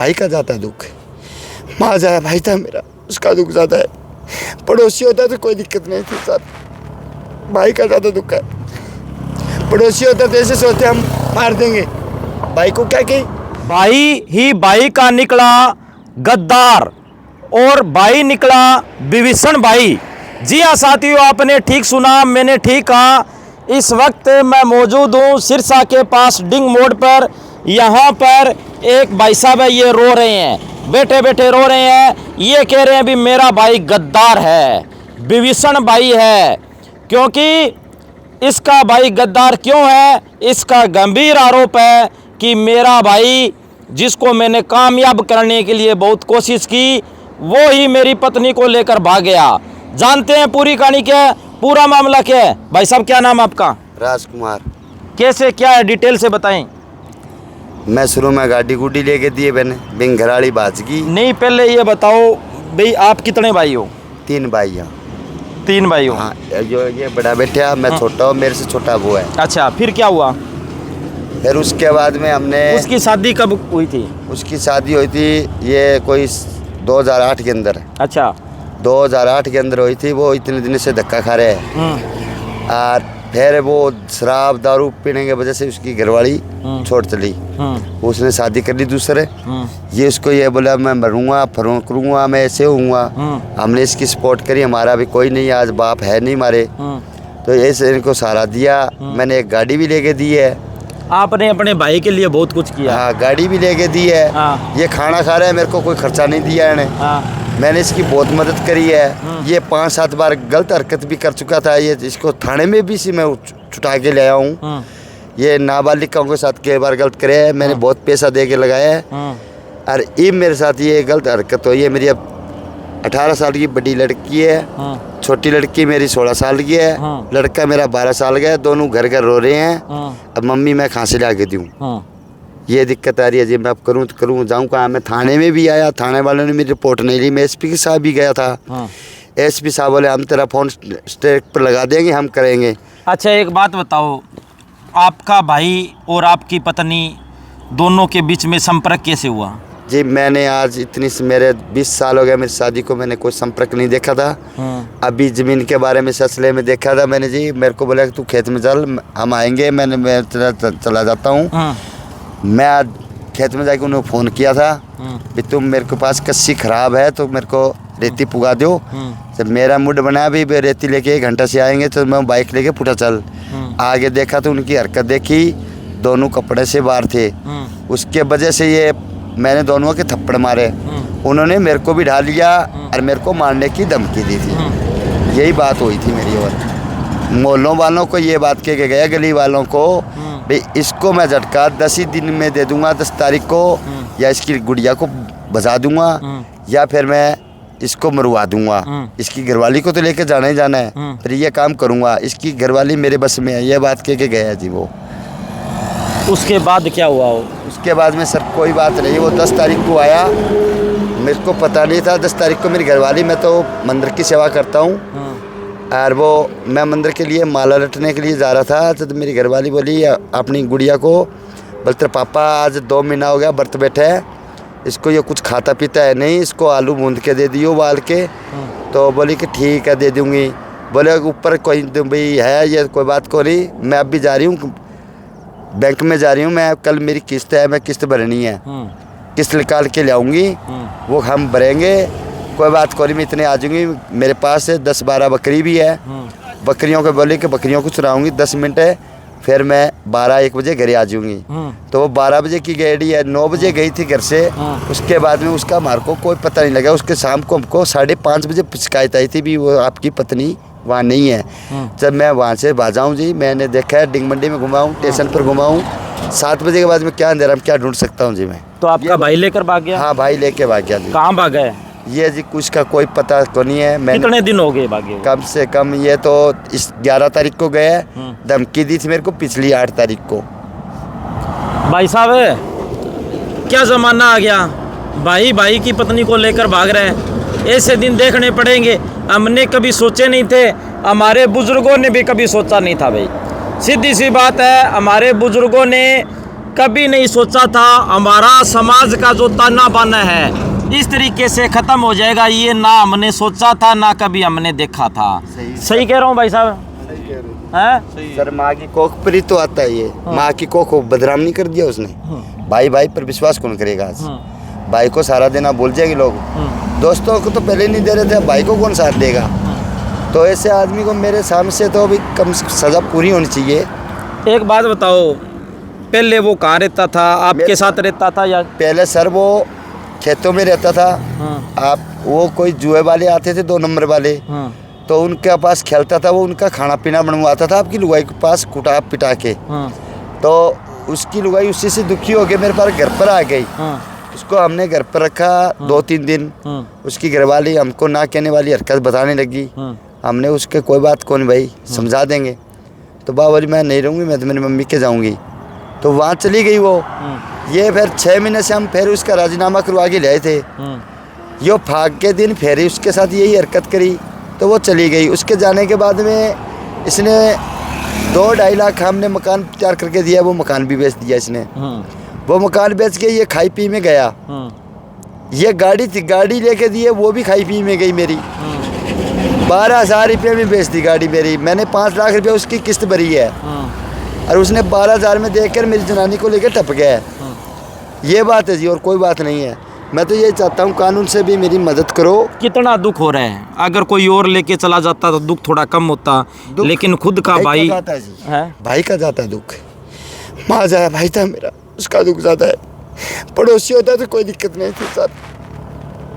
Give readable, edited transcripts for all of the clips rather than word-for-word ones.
भाई का ज़्यादा दुख है। माँ जाया भाई था मेरा, उसका दुख ज़्यादा है। पड़ोसी होता तो कोई दिक्कत नहीं थी सर, भाई का ज़्यादा दुख है। पड़ोसी होता तो ऐसे सोचते हम मार देंगे, भाई को क्या कही। भाई ही भाई का निकला गद्दार और भाई निकला विभीषण भाई। जी हाँ साथियों, आपने ठीक सुना, मैंने ठीक कहा। इस वक्त मैं मौजूद हूँ सिरसा के पास डिंग मोड़ पर। यहाँ पर एक भाई साहब है, ये रो रहे हैं, बैठे बैठे रो रहे हैं। ये कह रहे हैं भी मेरा भाई गद्दार है, विभीषण भाई है। क्योंकि इसका भाई गद्दार क्यों है, इसका गंभीर आरोप है कि मेरा भाई, जिसको मैंने कामयाब करने के लिए बहुत कोशिश की, वो ही मेरी पत्नी को लेकर भाग गया। जानते हैं पूरी कहानी क्या है, पूरा मामला क्या है। भाई साहब क्या नाम आपका? राजकुमार। कैसे क्या है, डिटेल से बताएं। मैं शुरू में गाड़ी गुडी लेके दिए मैंने, बिंग घराड़ी बाजगी। नहीं, पहले ये बताओ भाई, आप कितने भाई हो? 3 भाई हैं। 3 भाई हो? हाँ, जो ये बड़ा बेटा, मैं छोटा हूँ, मेरे से छोटा वो है। अच्छा, फिर क्या हुआ? फिर उसके बाद में हमने, उसकी शादी कब हुई थी? उसकी शादी हुई थी ये कोई 2008 के अंदर। अच्छा, 2008 के अंदर हुई थी। वो इतने दिन से धक्का खा रहे हैं और फिर वो शराब दारू पीने की वजह से उसकी घरवाली छोड़ चली। उसने शादी कर ली दूसरे। ये उसको ये बोला मैं मरूंगा फरूँ करूँगा, मैं ऐसे हूँगा। हमने इसकी सपोर्ट करी, हमारा भी कोई नहीं, आज बाप है नहीं हमारे, तो ऐसे इनको सहारा दिया। मैंने एक गाड़ी भी लेके दी है। आपने अपने भाई के लिए बहुत कुछ किया। हाँ, गाड़ी भी लेके दी है। हाँ। ये खाना खा रहा है, मेरे को कोई खर्चा नहीं दिया है इन्हें। हाँ। मैंने इसकी बहुत मदद करी है। ये 5-7 बार गलत हरकत भी कर चुका था। ये इसको थाने में भी मैं छुटा के ले आया हूँ। ये नाबालिगों के साथ कई बार गलत करे है, मैंने बहुत पैसा दे के लगाया है। और ये मेरे साथ ये गलत हरकत हुई है। मेरी अब 18 साल की बड़ी लड़की है, छोटी लड़की मेरी 16 साल की है, लड़का मेरा 12 साल का है। दोनों घर घर रो रहे हैं। अब मम्मी मैं कहाँ से ला के दूँ, ये दिक्कत आ रही है जी। मैं अब करूँ तो करूँ, जाऊँ कहाँ। मैं थाने में भी आया, थाने वालों ने मेरी रिपोर्ट नहीं ली। मैं एसपी के साथ भी गया था। एसपी साहब बोले हम तेरा फ़ोन स्टेट पर लगा देंगे, हम करेंगे। अच्छा, एक बात बताओ, आपका भाई और आपकी पत्नी दोनों के बीच में संपर्क कैसे हुआ? जी, मैंने आज मेरे 20 साल हो गए मेरी शादी को, मैंने कोई संपर्क नहीं देखा था। अभी ज़मीन के बारे में सिलसिले में देखा था मैंने जी। मेरे को बोला कि तू खेत में चल, हम आएंगे। मैं चला जाता हूँ। मैं आज खेत में जाके उन्हें फ़ोन किया था कि तुम मेरे के पास कस्सी ख़राब है तो मेरे को रेती पुगा दो। जब मेरा मूड बना भी रेती लेके 1 घंटा से आएंगे, तो मैं बाइक लेके पुटा चल। आगे देखा तो उनकी हरकत देखी, दोनों कपड़े से बाहर थे। उसके वजह से ये मैंने दोनों के थप्पड़ मारे। उन्होंने मेरे को भी ढा लिया और मेरे को मारने की धमकी दी थी। यही बात हुई थी मेरी। और मोहल्लों वालों को ये बात कह के गया, गली वालों को, भाई इसको मैं झटका 10 ही दिन में दे दूंगा, 10 तारीख को, या इसकी गुड़िया को बजा दूंगा, या फिर मैं इसको मरवा दूंगा। इसकी घरवाली को तो लेके जाना ही जाना है, फिर ये काम करूंगा। इसकी घरवाली मेरे बस में है, ये बात कह के गया जी वो। उसके बाद क्या हुआ? उसके बाद में सर कोई बात नहीं। वो 10 तारीख को आया, मेरे को पता नहीं था। 10 तारीख को मेरी घरवाली, मैं तो मंदिर की सेवा करता हूँ, और वो मैं मंदिर के लिए माला लटने के लिए जा रहा था। तो मेरी घरवाली बोली अपनी गुड़िया को, बोलते पापा आज 2 महीना हो गया व्रत बैठे है, इसको ये कुछ खाता पीता है नहीं, इसको आलू बूंद के दे दियो उबाल के। तो बोली कि ठीक है दे दूँगी। बोले ऊपर कोई भाई है, ये कोई बात को नहीं। मैं अब भी जा रही हूँ, बैंक में जा रही हूँ मैं, कल मेरी किस्त है, मैं किस्त भरनी है, किस्त निकाल के ले आऊँगी, वो हम भरेंगे। कोई बात को नहीं, मैं इतने आ जाऊँगी। मेरे पास 10-12 बकरी भी है, बकरियों को बोले कि बकरियों को चुराऊँगी 10 मिनट है, फिर मैं 12-1 बजे घर आ जाऊँगी। तो वो 12 बजे की गाड़ी है, 9 बजे गई थी घर से। उसके बाद में उसका हमारे को कोई पता नहीं लगा। उसके शाम को हमको 5:30 बजे शिकायत आई थी भी वो आपकी पत्नी वहाँ नहीं है। जब मैं वहाँ से भाजाऊँ जी, मैंने देखा है डिंग मंडी में घुमाऊँ, स्टेशन पर घुमाऊँ। 7 बजे के बाद में क्या अंधेरा में क्या ढूंढ सकता हूँ जी मैं। तो आपका भाई लेकर भाग गया? हाँ, भाई लेके भाग गया जी। कहाँ भागा है ये जी? कुछ का कोई पता को नहीं है। मैं कितने दिन हो गए भागे? कम से कम ये तो इस 11 तारीख को गए, धमकी दी थी मेरे को पिछली 8 तारीख को। भाई साहब क्या ज़माना आ गया, भाई भाई की पत्नी को लेकर भाग रहे हैं। ऐसे दिन देखने पड़ेंगे, हमने कभी सोचे नहीं थे, हमारे बुजुर्गों ने भी कभी सोचा नहीं था। भाई सीधी सी बात है, हमारे बुजुर्गों ने कभी नहीं सोचा था हमारा समाज का जो ताना बाना है इस तरीके से ख़त्म हो जाएगा, ये ना हमने सोचा था ना कभी हमने देखा था। सही कह रहा हूँ भाई साहब? हैं सर माँ की कोख पर ही तो आता है ये। माँ की कोख को बदनाम नहीं कर दिया उसने। भाई भाई पर विश्वास कौन करेगा आज? भाई को सारा देना भूल जाएंगे लोग। दोस्तों को तो पहले नहीं दे रहे थे, भाई को कौन साथ देगा? तो ऐसे आदमी को मेरे सामने से तो अभी कम सज़ा पूरी होनी चाहिए। एक बात बताओ, पहले वो कहाँ रहता था? आपके साथ रहता था या? पहले सर वो खेतों में रहता था। आप वो कोई जुए वाले आते थे 2 नंबर वाले, तो उनके पास खेलता था, वो उनका खाना पीना बनवाता था आपकी लुगाई के पास कुटा पिटा के। तो उसकी लुगाई उसी से दुखी हो गई, मेरे पास घर पर आ गई। उसको हमने घर पर रखा 2-3 दिन। उसकी घरवाली हमको ना कहने वाली हरकत बताने लगी। हमने उसके कोई बात कौन भाई समझा देंगे। तो बाबा जी मैं नहीं रहूँगी, मैं तो मेरी मम्मी के जाऊँगी। तो वहाँ चली गई वो। ये फिर 6 महीने से हम फिर उसका राजीनामा करवा के ले आए थे। यो फाग के दिन फिर उसके साथ यही हरकत करी तो वो चली गई। उसके जाने के बाद में इसने 2-2.5 लाख हमने मकान तैयार करके दिया, वो मकान भी बेच दिया इसने। वो मकान बेच के ये खाई पी में गया। ये गाड़ी थी, गाड़ी लेके दिए, वो भी खाई पी में गई मेरी। 12,000 रुपये में बेच दी गाड़ी मेरी। मैंने 5 लाख रुपये उसकी किस्त भरी है और उसने 12,000 में देकर मेरी जनानी को लेकर टप गया है। ये बात है जी, और कोई बात नहीं है। मैं तो ये चाहता हूँ कानून से भी मेरी मदद करो। कितना दुख हो रहा है, अगर कोई और लेके चला जाता तो दुख थोड़ा कम होता, लेकिन खुद का भाई जाता है जी। भाई का जाता है दुख। माँ जाया भाई था मेरा, उसका दुख ज़्यादा है। पड़ोसी होता तो कोई दिक्कत नहीं थी सर,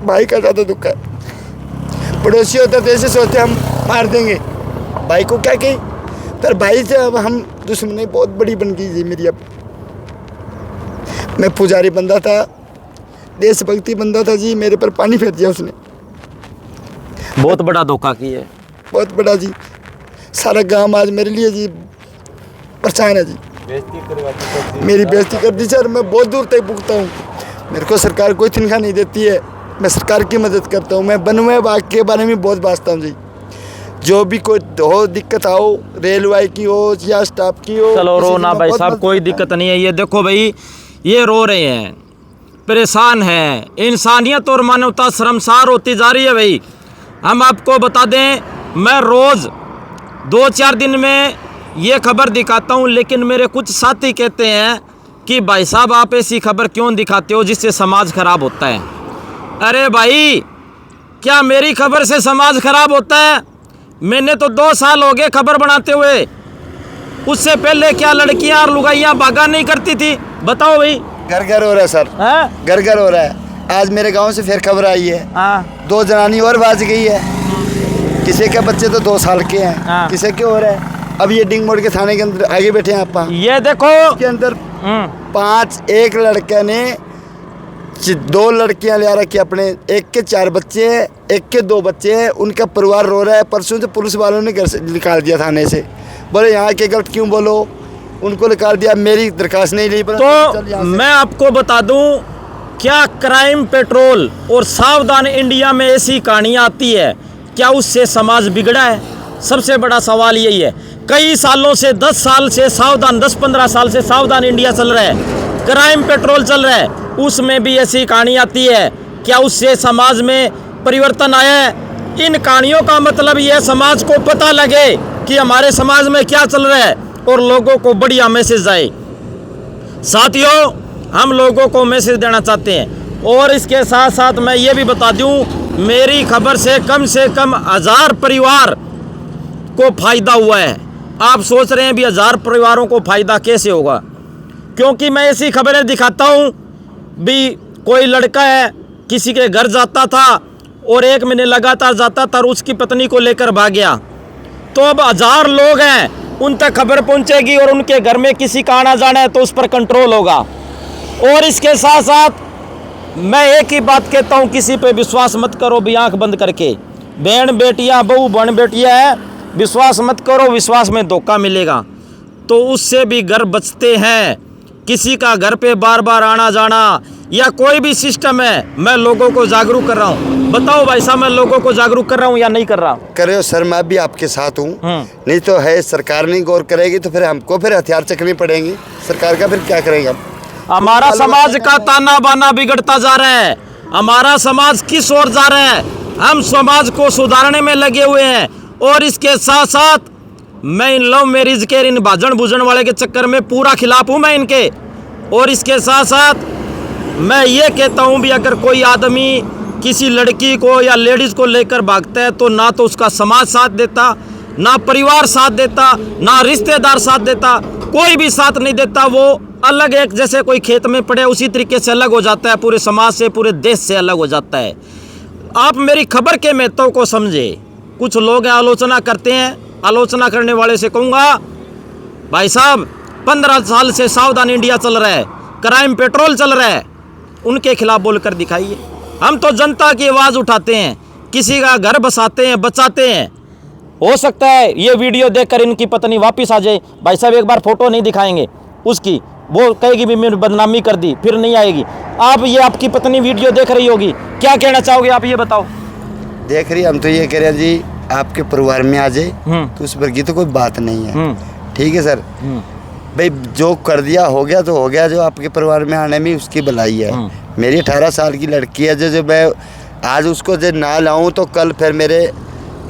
भाई का ज़्यादा दुख है। पड़ोसी होता तो ऐसे सोचते हम मार देंगे, भाई को क्या कहीं, पर भाई से अब हम दुश्मनी बहुत बड़ी बन गई जी मेरी। अब मैं पुजारी बंदा था, देशभक्ति बंदा था जी, मेरे पर पानी फेर दिया उसने। बहुत बड़ा धोखा किया है, बहुत बड़ा जी। सारा गांव आज मेरे लिए जी परेशान है जी। मेरी बेइज्जती कर दी सर, मैं बहुत दूर तक भुगता हूँ। मेरे को सरकार कोई तनख्वाह नहीं देती है, मैं सरकार की मदद करता हूँ। मैं वन विभाग के बारे में बहुत बाँचता हूँ जी। जो भी कोई हो दिक्कत आओ, रेलवे की हो या स्टाफ की हो। चलो रो ना भाई साहब, कोई दिक्कत नहीं है। ये देखो भाई, ये रो रहे हैं, परेशान हैं। इंसानियत और मानवता शर्मसार होती जा रही है भाई। हम आपको बता दें, मैं रोज़ 2-4 दिन में ये खबर दिखाता हूँ, लेकिन मेरे कुछ साथी कहते हैं कि भाई साहब आप ऐसी खबर क्यों दिखाते हो जिससे समाज खराब होता है। अरे भाई, क्या मेरी खबर से समाज खराब होता है? मैंने तो 2 साल हो गए खबर बनाते हुए। उससे पहले क्या लड़कियां और लुगाइयां भागा नहीं करती थी? बताओ भाई। घर घर हो रहा है सर, घर घर हो रहा है। आज मेरे गांव से फिर खबर आई है, 2 जनानी और बाज गई है। किसी के बच्चे तो 2 साल के हैं, किसी के हो रहा है। अब ये डिंग मोड़ के थाने के अंदर आगे बैठे हैं आप। ये देखो के अंदर 5 एक लड़के ने 2 लड़कियां ले रखी अपने, एक के 4 बच्चे हैं, एक के 2 बच्चे हैं। उनका परिवार रो रहा है। परसों से पुलिस वालों ने घर से निकाल दिया थाने से, बोले यहाँ के गलत क्यों बोलो, उनको निकाल दिया। मेरी दरखास्त नहीं ली। तो मैं आपको बता दूं, क्या क्राइम पेट्रोल और सावधान इंडिया में ऐसी कहानियाँ आती है, क्या उससे समाज बिगड़ा है? सबसे बड़ा सवाल यही है। कई सालों से 10 साल से सावधान, 10-15 साल से सावधान इंडिया चल रहा है, क्राइम पेट्रोल चल रहा है, उसमें भी ऐसी कहानी आती है, क्या उससे समाज में परिवर्तन आया है? इन कहानियों का मतलब यह समाज को पता लगे कि हमारे समाज में क्या चल रहा है और लोगों को बढ़िया मैसेज आए। साथियों, हम लोगों को मैसेज देना चाहते हैं। और इसके साथ साथ मैं ये भी बता दूं, मेरी खबर से कम 1000 परिवार को फ़ायदा हुआ है। आप सोच रहे हैं भी 1000 परिवारों को फ़ायदा कैसे होगा? क्योंकि मैं ऐसी खबरें दिखाता हूँ भी, कोई लड़का है किसी के घर जाता था और 1 महीने लगातार जाता था और उसकी पत्नी को लेकर भाग गया। तो अब 1000 लोग हैं, उन तक खबर पहुंचेगी और उनके घर में किसी का आना जाना है तो उस पर कंट्रोल होगा। और इसके साथ साथ मैं एक ही बात कहता हूं, किसी पे विश्वास मत करो भी आंख बंद करके। बहन बेटियां, बहू बहन बेटियां हैं, विश्वास मत करो, विश्वास में धोखा मिलेगा। तो उससे भी घर बचते हैं। किसी का घर पे बार बार आना जाना या कोई भी सिस्टम है, मैं लोगों को जागरूक कर रहा हूँ। बताओ भाई साहब, मैं लोगों को जागरूक कर रहा हूँ या नहीं कर रहा? कर रहे हो सर, मैं भी आपके साथ हूँ। नहीं तो है, सरकार नहीं गौर करेगी तो फिर हमको फिर हथियार चकने पड़ेंगे। सरकार का फिर क्या करेंगे हम? हमारा समाज का ताना बाना बिगड़ता जा रहा है। हमारा समाज किस ओर जा रहा है? हम समाज को सुधारने में लगे हुए हैं और इसके साथ साथ मैं इन लव मैरिज के, इन भाजन भूजन वाले के चक्कर में पूरा खिलाफ हूँ मैं इनके। और इसके साथ साथ मैं ये कहता हूँ भी, अगर कोई आदमी किसी लड़की को या लेडीज़ को लेकर भागता है तो ना तो उसका समाज साथ देता, ना परिवार साथ देता, ना रिश्तेदार साथ देता, कोई भी साथ नहीं देता। वो अलग, एक जैसे कोई खेत में पड़े उसी तरीके से अलग हो जाता है, पूरे समाज से, पूरे देश से अलग हो जाता है। आप मेरी खबर के महत्व को समझे। कुछ लोग आलोचना करते हैं, आलोचना करने वाले से कहूँगा भाई साहब 15 साल से सावधान इंडिया चल रहा है, क्राइम पेट्रोल चल रहा है, उनके खिलाफ बोलकर दिखाइए। हम तो जनता की आवाज़ उठाते हैं, किसी का घर बसाते हैं, बचाते हैं। हो सकता है ये वीडियो देखकर इनकी पत्नी वापस आ जाए। भाई साहब एक बार फोटो नहीं दिखाएंगे उसकी, वो कहेगी भी मैंने बदनामी कर दी, फिर नहीं आएगी। आप ये आपकी पत्नी वीडियो देख रही होगी, क्या कहना चाहोगे आप, ये बताओ। देख रही, हम तो ये कह रहे हैं जी आपके परिवार में आ जाए तो उस पर की तो कोई बात नहीं है। ठीक है सर, भाई जो कर दिया हो गया तो हो गया। जो आपके परिवार में आने में उसकी भलाई है। मेरी 18 साल की लड़की है, जो मैं आज उसको जो ना लाऊं तो कल फिर मेरे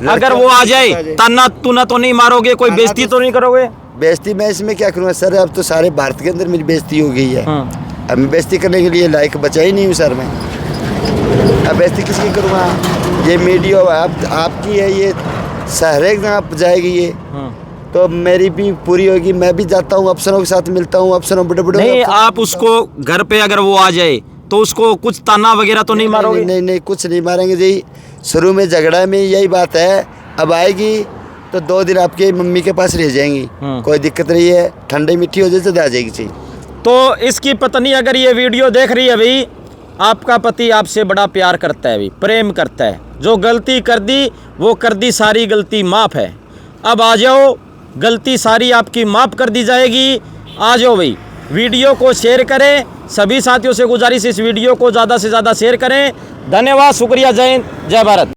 अगर वो आ जाए ताना तुना तो नहीं मारोगे, कोई बेइज्जती तो नहीं करोगे? बेइज्जती मैं इसमें क्या करूँगा सर? अब तो सारे भारत के अंदर मेरी बेइज्जती हो गई है। अब मैं बेइज्जती करने के लिए लायक बचा ही नहीं हूँ सर मैं। अब बेइज्जती किसकी करूँगा? ये मीडिया आपकी है, ये हर एक जगह जाएगी ये, तो मेरी भी पूरी होगी। मैं भी जाता हूँ, अफसरों के साथ मिलता हूँ, अफसरों बड़े बड़े। नहीं, आप उसको घर पे अगर वो आ जाए तो उसको कुछ ताना वगैरह तो नहीं मारोगे? नहीं, कुछ नहीं मारेंगे जी। शुरू में झगड़ा में यही बात है, अब आएगी तो 2 दिन आपके मम्मी के पास रह जाएंगी, कोई दिक्कत नहीं है। ठंडी मिट्टी हो जाए तो आ जाएगी चाहिए। तो इसकी पत्नी अगर ये वीडियो देख रही है भाई, आपका पति आपसे बड़ा प्यार करता है, भी प्रेम करता है। जो गलती कर दी वो कर दी, सारी गलती माफ़ है। अब आ जाओ, गलती सारी आपकी माफ़ कर दी जाएगी। आ जाओ भाई, वीडियो को शेयर करें। सभी साथियों से गुजारिश, इस वीडियो को ज़्यादा से ज़्यादा शेयर करें। धन्यवाद, शुक्रिया, जय हिंद, जय भारत।